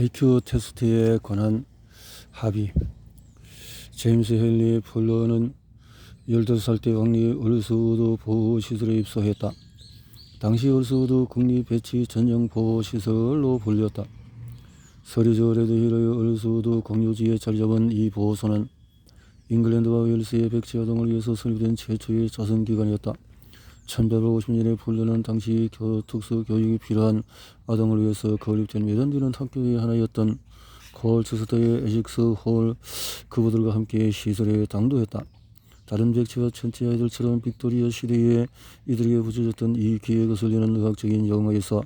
IQ 테스트에 관한 합의. 제임스 헨리 풀러는 15살 때 왕리 얼스우드 보호시설에 입소했다. 당시 얼스우드 국립배치 전용 보호시설로 불렸다. 서리저 레드힐의 얼스우드 공유지에 자리 잡은 이 보호소는 잉글랜드와 웨일스의 백지 아동을 위해서 설립된 최초의 자선기관이었다. 1850년에 풀러는 당시 특수교육이 필요한 아동을 위해서 건립된 매단되는 학교의 하나였던 콜체스터의 에식스 홀 그부들과 함께 시설에 당도했다. 다른 백치와 천체 아이들처럼 빅토리아 시대에 이들에게 붙여졌던 이 기획을 살리는 의학적인 영역에서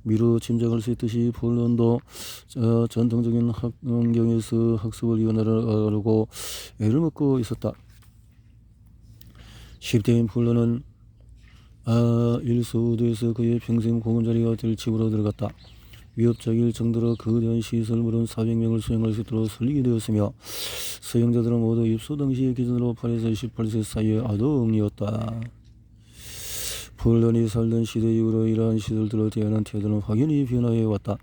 미루 짐작할 수 있듯이 폴란도 전통적인 환경에서 학습을 이어나가려고 애를 먹고 있었다. 10대인 폴란은 일소우드에서 그의 평생 공원자리가 될 집으로 들어갔다. 위협적일 정도로 거대한 시설물은 400명을 수용할 수 있도록 설립이 되었으며 수용자들은 모두 입소 당시의 기준으로 8에서 18세 사이의 아동이었다. 폴란이 살던 시대 이후로 이러한 시설들을 대하는 태도는 확연히 변화해왔다.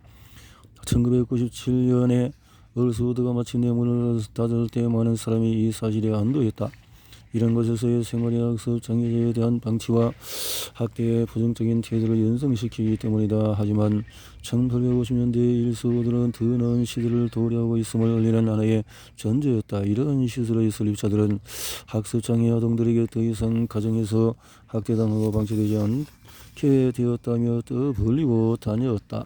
1997년에 얼스우드가 마침내 문을 닫을 때 많은 사람이 이 사실에 안도했다. 이런 것에서의 생활이나 학습 장애자에 대한 방치와 학대의 부정적인 태도를 연상시키기 때문이다. 하지만 1850년대 일소우드는 더 나은 시대를 도래하고 있음을 알리는 하나의 전제였다. 이러한 시설의 설립자들은 학습장애 아동들에게 더 이상 가정에서 학대당하고 방치되지 않게 되었다며 떠벌리고 다녔다.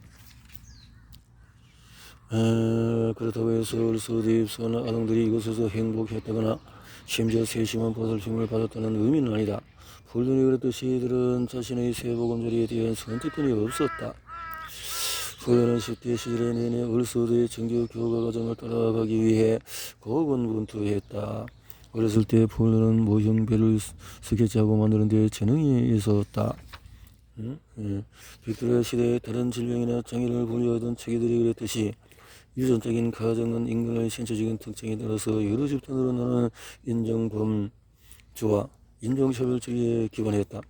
그렇다고 해서 얼스우드에 입소한 아동들이 이곳에서 행복했다거나 심지어 세심한 보살핌을 받았다는 의미는 아니다. 폴란이 그랬듯이 이들은 자신의 세보금자리에 대한 선택권이 없었다. 폴란은 10대 시절에 내내 얼스우드의 정규 교과 과정을 따라가기 위해 고군분투했다. 어렸을 때 폴란은 모형배를 스케치하고 만드는 데 재능이 있었다. 빅토리아 시대의 다른 질병이나 장애를 분류하던 체계들이 그랬듯이 유전적인 가정은 인간의 신체적인 특징에 따라서 여러 집단으로 나누는 인정범주와 인종차별주의에 기반했다.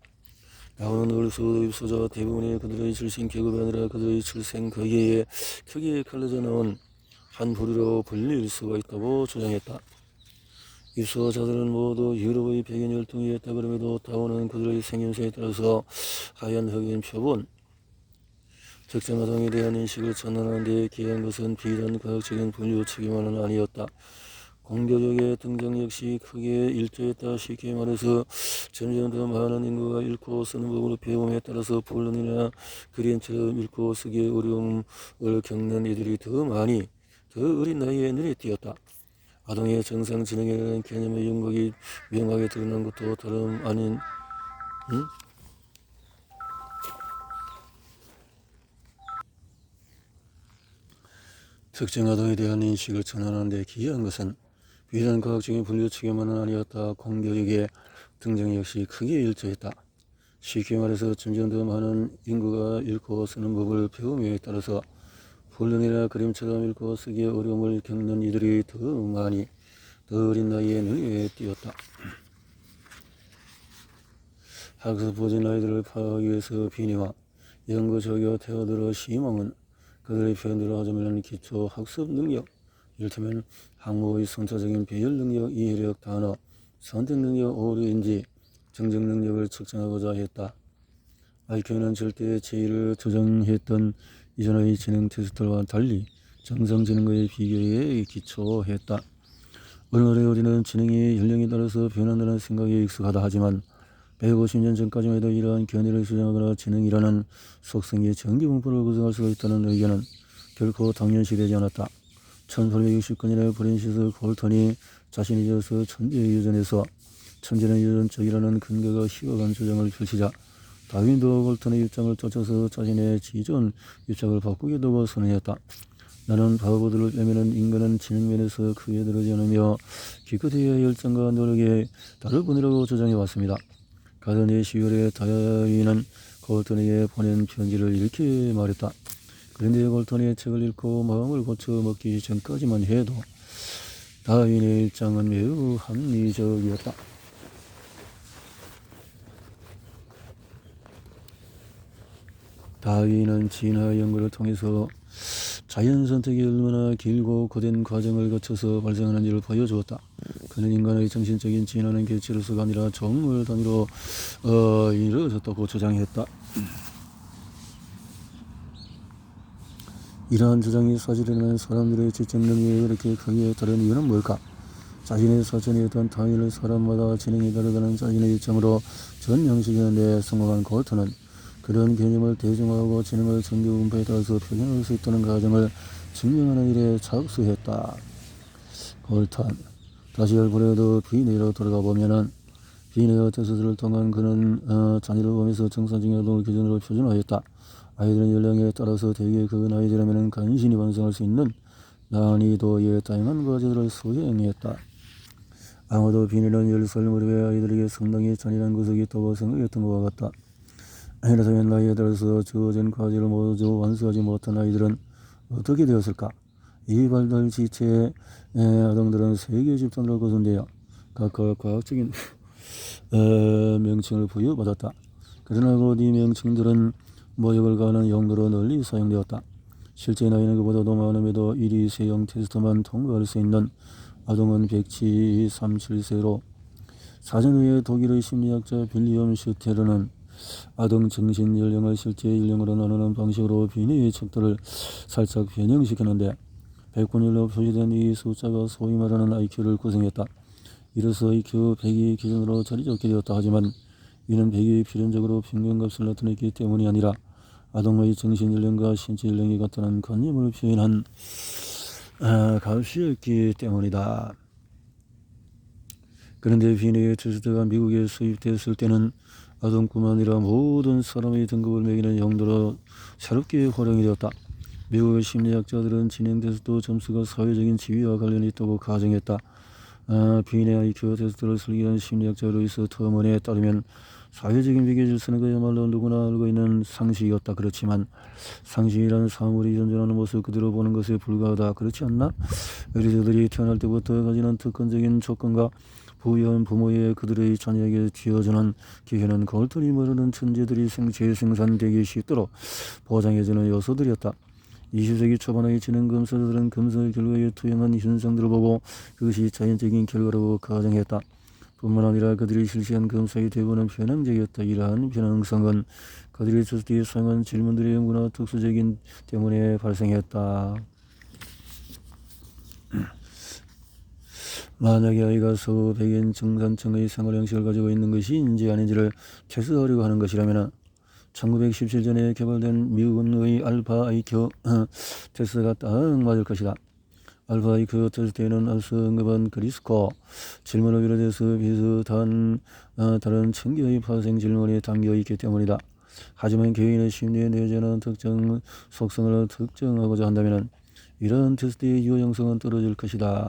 나오는 얼스우드 입소자 대부분이 그들의 출신 계급이 아니라 그들의 출생 거기에 크게 갈라져 나온 한 부류로 불릴 수가 있다고 주장했다. 입소자들은 모두 유럽의 백인 혈통이었다. 그럼에도 다오는 그들의 생김새에 따라서 하얀 흑인 표본 특정 아동에 대한 인식을 전환하는 데 기여한 것은 비단 과학적인 분류 책임만은 아니었다. 공교육의 등장 역시 크게 일조했다. 쉽게 말해서 점점 더 많은 인구가 읽고 쓰는 법을 배움에 따라서 폴란이나 그린처럼 읽고 쓰기의 어려움을 겪는 이들이 더 어린 나이에 눈에 띄었다. 아동의 정상 지능이라는 개념의 윤곽이 명확하게 드러난 것도 다름 아닌 특정 아동에 대한 인식을 전환하는 데 기여한 것은 비단 과학적인 분류 체계만은 아니었다. 공교육의 등장 역시 크게 일조했다. 쉽게 말해서 점점 더 많은 인구가 읽고 쓰는 법을 배움에 따라서 폴란이나 그림처럼 읽고 쓰기의 어려움을 겪는 이들이 더 어린 나이에 눈에 띄었다. 학습 부진 아이들을 파악하기 위해서 비니와 연구 저기와 테오드로 시몽은 그들의 표현대로 하자면 기초 학습 능력, 이를테면 학모의 선차적인 배열 능력, 이해력, 단어, 선택 능력, 오류인지, 정정 능력을 측정하고자 했다. IQ는 절대 제의를 조정했던 이전의 지능 테스트와 달리 정상 지능과의 비교에 기초했다. 오늘날의 어린은 지능이 연령에 따라서 변한다는 생각에 익숙하다 하지만 150년 전까지만 해도 이러한 견해를 주장하거나 지능이라는 속성의 정기분포를 구성할 수가 있다는 의견은 결코 당연시되지 않았다. 1869년에 프랜시스 콜턴이 자신이 지어서 천재의 유전에서 천재는 유전적이라는 근거가 희박한 주장을 펼치자 다윈도 콜턴의 입장을 쫓아서 자신의 지존 입장을 바꾸게 두고 선언했다. 나는 바보들을 빼면은 인간은 지능면에서 크게 다르지 않으며 기껏해야 열정과 노력에 다를 뿐이라고 주장해왔습니다. 가던 해 10월에 다윈은 콜턴에게 보낸 편지를 이렇게 말했다. 그런데 콜턴의 책을 읽고 마음을 고쳐 먹기 전까지만 해도 다윈의 입장은 매우 합리적이었다. 다윈은 진화 연구를 통해서 자연 선택이 얼마나 길고 고된 과정을 거쳐서 발생하는지를 보여주었다. 그는 인간의 정신적인 진화는 개체로서가 아니라 종을 단위로 이루어졌다고 주장했다. 이러한 주장이 사실이라면 사람들의 지적 능력이 그렇게 크게 다른 이유는 뭘까? 자신의 사전에 어떤 타인을 사람마다 진행이 다르다는 자신의 입장으로 전 형식이는데 성공한 골터는 그런 개념을 대중화하고 지능을 정규 분포에 따라서 표현할 수 있다는 가정을 증명하는 일에 착수했다. 골턴 다시 얼브레드 비네로 돌아가 보면은 비네어 테스트를 통한 그는 자녀를 보면서 정상적인 아동을 기준으로 표준화했다. 아이들은 연령에 따라서 대개 그 나이들이면 간신히 완성할 수 있는 난이도의 다양한 과제들을 수행했다. 아마도 비네는 10살 무렵의 아이들에게 상당히 잔인한 구석이 있다고 생각했던 것과 같다. 그렇다면 나이에 따라서 주어진 과제를 모두 완수하지 못한 아이들은 어떻게 되었을까? 이 발달 지체의 아동들은 세계 집단으로 구성되어 각각 과학적인 명칭을 부여받았다. 그러나 곧 이 명칭들은 모욕을 가하는 용도로 널리 사용되었다. 실제 나이는 그보다도 많음에도 1위 세형 테스트만 통과할 수 있는 아동은 137세로 사전 후에 독일의 심리학자 빌리엄 슈테르는 아동 정신 연령을 실제 연령으로 나누는 방식으로 비네의 척도를 살짝 변형시키는데 100분율로 표시된 이 숫자가 소위 말하는 IQ를 구성했다. 이로써 IQ 100이 기준으로 자리 잡게 되었다. 하지만 이는 100이 필연적으로 평균값을 나타냈기 때문이 아니라 아동의 정신연령과 신체연령이 같다는 관념을 표현한 값이었기 때문이다. 그런데 비네의 테스트가 미국에 수입됐을 때는 아동뿐만 아니라 모든 사람의 등급을 매기는 용도로 새롭게 활용이 되었다. 미국의 심리학자들은 진행 테스트 점수가 사회적인 지위와 관련이 있다고 가정했다. 비네 IQ 테스트를 설계한 심리학자 루이스 터먼에 따르면 사회적인 비교 질서는 그야말로 누구나 알고 있는 상식이었다. 그렇지만 상식이라는 사물이 존재하는 모습 그대로 보는 것에 불과하다. 그렇지 않나? 어린이들이 태어날 때부터 가지는 특권적인 조건과 부유한 부모의 그들의 자녀에게 쥐어주는 기회는 골든이 모르는 천재들이 재생산되기 쉽도록 보장해주는 요소들이었다. 20세기 초반의 지능 검사들은 검사 결과에 투영한 현상들을 보고 그것이 자연적인 결과라고 가정했다. 뿐만 아니라 그들이 실시한 검사의 대부분은 편향적이었다. 이러한 편향성은 그들이 테스트에 사용한 질문들의 문화 특수적인 때문에 발생했다. 만약에 아이가 서구 백인 정산층의 생활 형식을 가지고 있는 것인지 아닌지를 테스트하려고 하는 것이라면 1917년에 개발된 미군의 알파 IQ 테스트가 딱 맞을 것이다. 알파 IQ 테스트에는 앞서 언급한 그리스코 질문을 비롯해서 비슷한 다른 천개의 파생 질문이 담겨 있기 때문이다. 하지만 개인의 심리에 내재하는 특정 속성을 특정하고자 한다면 이러한 테스트의 유효성은 떨어질 것이다.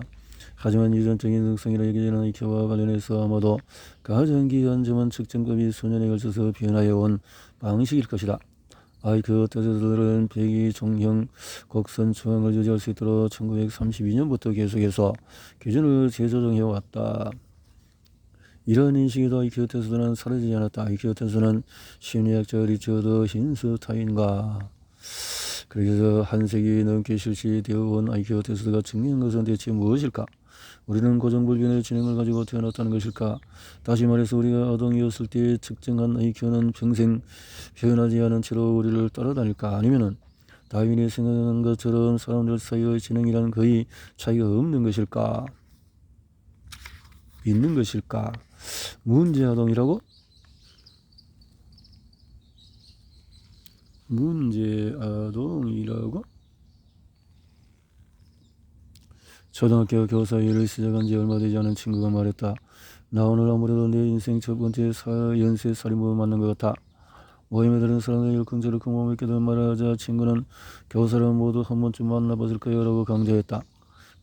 하지만 유전적인 특성이라 여겨지는 IQ와 관련해서 아마도 가장 기이한 점은 측정법이 수년에 걸쳐서 변화해온 방식일 것이다. IQ 테스트들은 배기 종형 곡선 중앙을 유지할 수 있도록 1932년부터 계속해서 기준을 재조정해왔다. 이런 인식에도 IQ 테스트는 사라지지 않았다. IQ 테스트는 심리학자 리처드 힌스타인과 그래서 한 세기 넘게 실시되어 온 IQ 테스트가 증명한 것은 대체 무엇일까? 우리는 고정불변의 지능을 가지고 태어났다는 것일까? 다시 말해서 우리가 아동이었을 때 측정한 IQ는 평생 변하지 않은 채로 우리를 따라다닐까? 아니면은 다윈이 생각하는 것처럼 사람들 사이의 지능이란 거의 차이가 없는 것일까? 있는 것일까? 문제 아동이라고? 문제 아동이라고? 초등학교 교사 일을 시작한 지 얼마 되지 않은 친구가 말했다. 나 오늘 아무래도 내 인생 첫 번째 연쇄 살인범을 만난 것 같아. 모임에 들은 사람들이 일컹저럭컹 몸을 깨닫 말하자 친구는 교사를 모두 한 번쯤 만나봤을 거야 라고 강조했다.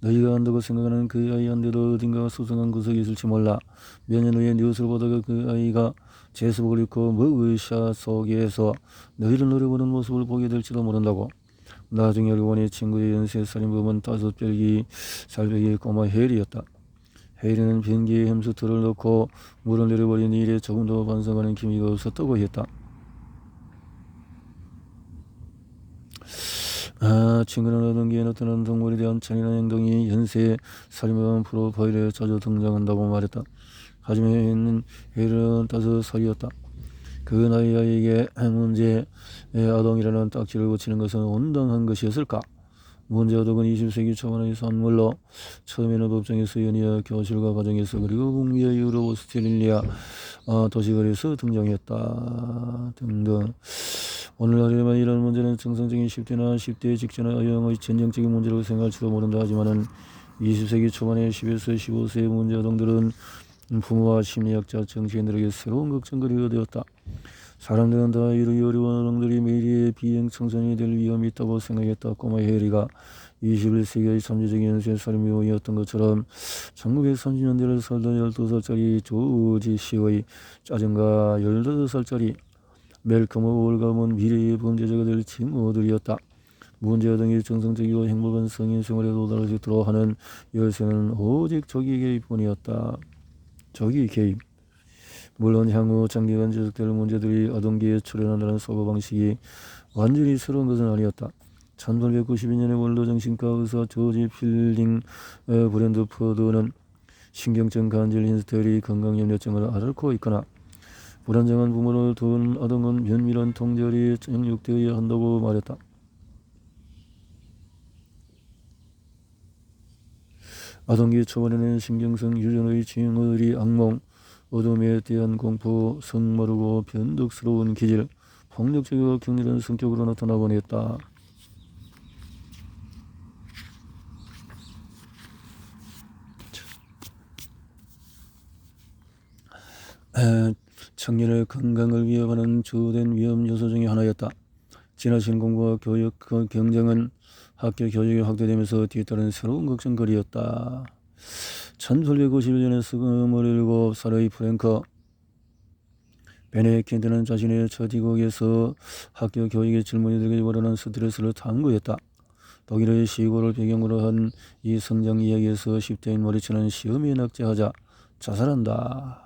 너희가 안다고 생각하는 그 아이한테도 어딘가 수상한 구석이 있을지 몰라. 몇 년 후에 뉴스를 보다가 그 아이가 제수복을 입고 머그샷 속에서 너희를 노려보는 모습을 보게 될지도 모른다고. 나중에 알고 보니 친구의 연쇄살인범은 5별기 살배기 꼬마 헬이었다. 헬이는 비행기에 햄스터를 넣고 물을 내려버린 일에 조금도 반성하는 기미가 없었다고 했다. 친근한 어동기에 나타나는 동물에 대한 잔인한 행동이 연쇄의 살인범 프로파일에 자주 등장한다고 말했다. 하지만 해일은 따스살이었다. 그 나이 아이에게 문제의 아동이라는 딱지를 붙이는 것은 온당한 것이었을까? 문제 아동은 20세기 초반의 산물로 처음에는 법정에서 연이어 교실과 가정에서 그리고 북미의 이후로 오스트레일리아 도시거리에서 등장했다 등등. 오늘날에만 이런 문제는 정상적인 10대나 10대 직전의 아동의 전형적인 문제라고 생각할지도 모른다. 하지만 20세기 초반의 10에서 15세의 문제 아동들은 부모와 심리학자, 정치인들에게 새로운 걱정거리가 되었다. 사람들은 다 이루기 어려운 아동들이 매일의 비행 청소년이 될 위험이 있다고 생각했다. 꼬마 해리가 21세기의 잠재적인 연쇄 살인범이었던 것처럼 1930년대를 살던 12살짜리 조지 씨의 짜증과 15살짜리 멜컴 올감은 미래의 범죄자가 될 징후들이었다. 문제 아동이 정상적이고 행복한 성인 생활에 도달할 수 있도록 하는 열쇠는 오직 조기 개입뿐이었다. 조기 개입. 물론 향후 장기간 지속될 문제들이 아동기에 출현한다는 사고방식이 완전히 새로운 것은 아니었다. 1892년에 원로 정신과 의사 조지 필딩 브랜드포드는 신경증 간질 힌스테리 건강염려증을 앓고 있거나 불안정한 부모를 둔 아동은 면밀한 통제열이 영육되어야 한다고 말했다. 아동기 초반에는 신경성 유전의 징후들이 악몽, 어둠에 대한 공포, 성마르고 변덕스러운 기질, 폭력적이고 격렬한 성격으로 나타나곤 했다. 청년의 건강을 위협하는 주된 위험 요소 중의 하나였다. 지나친 공부와 교육 경쟁은 학교 교육이 확대되면서 뒤따른 새로운 걱정거리였다. 1851년에 27살의 프랭크 베네켄트는 자신의 첫 이국에서 학교 교육에 질문이 들기 원하는 스트레스를 탐구했다. 독일의 시골을 배경으로 한 이 성장 이야기에서 10대인 머리치는 시험에 낙제하자 자살한다.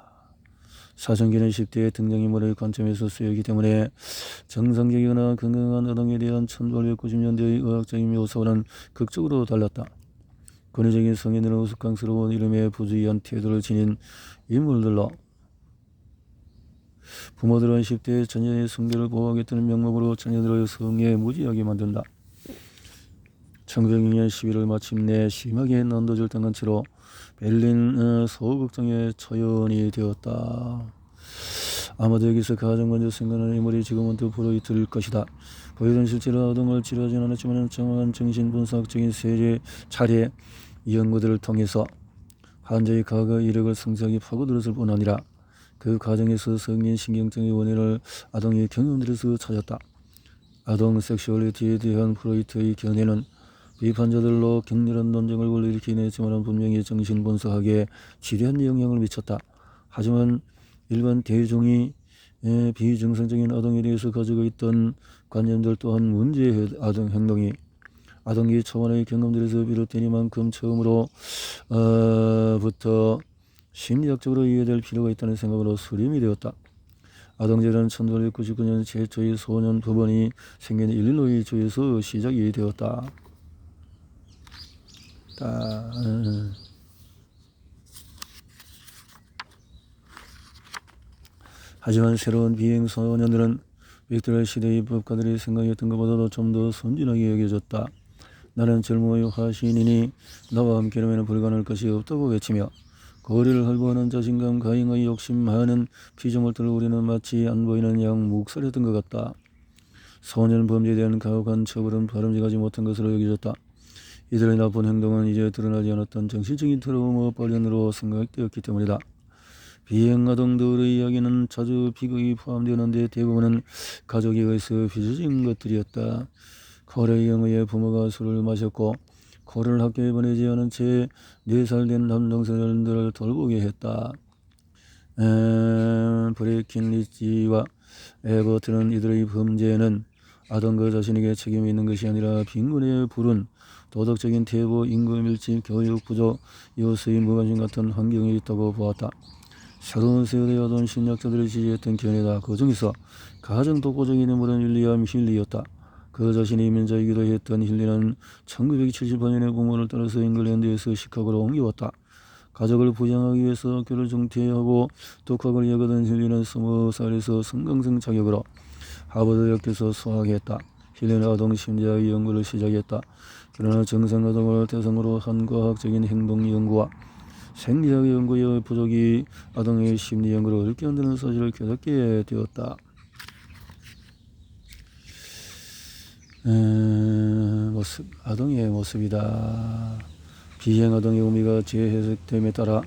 사춘기는 10대의 등장인물의 관점에서 쓰이기 때문에 정상적이거나 건강한 아동에 대한 1890년대의 의학적인 묘사와는 극적으로 달랐다. 권위적인 성인들은 우스꽝스러운 이름에 부주의한 태도를 지닌 인물들로 부모들은 10대의 자녀의 성대를 보호하겠다는 명목으로 자녀들의 성에 무지하게 만든다. 1906년 11월 마침내 심하게 난도질당한 채로 베를린 소극장에 처형이 되었다. 아마도 여기서 가장 먼저 생각나는 인물이 지금은 또 프로이트일 것이다. 프로이트는 실제로 아동을 치료하지는 않았지만 정확한 정신분석적인 차례 연구들을 통해서 환자의 과거 이력을 상세하게 파고들었을 뿐 아니라 그 과정에서 성인 신경증의 원인을 아동의 경험들에서 찾았다. 아동 섹슈얼리티에 대한 프로이트의 견해는 비판자들로 격렬한 논쟁을 불러일으키긴 했지만 분명히 정신분석학에 지대한 영향을 미쳤다. 하지만 일반 대중이 비정상적인 아동에 대해서 가지고 있던 관념들 또한 문제의 아동 행동이 아동기 초반의 경험들에서 비롯되니만큼 처음으로 부터 심리학적으로 이해될 필요가 있다는 생각으로 수렴이 되었다. 아동제는 1899년 최초의 소년 법원이 생긴 일리노이 주에서 시작이 되었다. 하지만 새로운 비행 소년들은 빅토리아 시대의 법가들이 생각했던 것보다도 좀 더 선진하게 여겨졌다. 나는 젊음의 화신이니 나와 함께라면 불가능할 것이 없다고 외치며 거리를 활보하는 자신감, 가행의 욕심 많은 피조물들을 우리는 마치 안 보이는 양 묵살했던 것 같다. 소년 범죄에 대한 가혹한 처벌은 바람직하지 못한 것으로 여겨졌다. 이들의 나쁜 행동은 이제 드러나지 않았던 정신적인 트라우마 발현으로 생각되었기 때문이다. 비행아동들의 이야기는 자주 비극이 포함되었는데 대부분은 가족에 의해서 빚어진 것들이었다. 코레의 영의의 부모가 술을 마셨고 코를 학교에 보내지 않은 채 4살 된 남동생들을 돌보게 했다. 브레킨리지와 에버트는 이들의 범죄는 아동과 자신에게 책임이 있는 것이 아니라 빈곤의 불운, 도덕적인 태보, 인구 밀집, 교육 부족, 요소의 무관심 같은 환경에 있다고 보았다. 새로운 세대의 아동 심리학자들이 지지했던 견해다. 그 중에서 가장 독보적인 인물은 윌리엄 힐리였다. 그 자신이 이민자이기도 했던 힐리는 1978년에 부모를 따라서 잉글랜드에서 시카고로 옮겨왔다. 가족을 부양하기 위해서 학교를 중퇴하고 독학을 이어가던 힐리는 20살에서 성강생 자격으로 하버드 대학에서 수학했다. 힐리는 아동심리학 연구를 시작했다. 그러나 정상아동을 대상으로 한 과학적인 행동 연구와 생리학 연구의 부족이 아동의 심리 연구를 어렵게 한다는 사실을 깨닫게 되었다. 아동의 모습이다. 비행아동의 의미가 재해석됨에 따라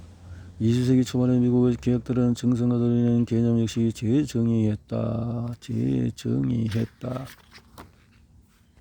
20세기 초반의 미국의 개혁들은 정상아동이라는 개념 역시 재정의했다.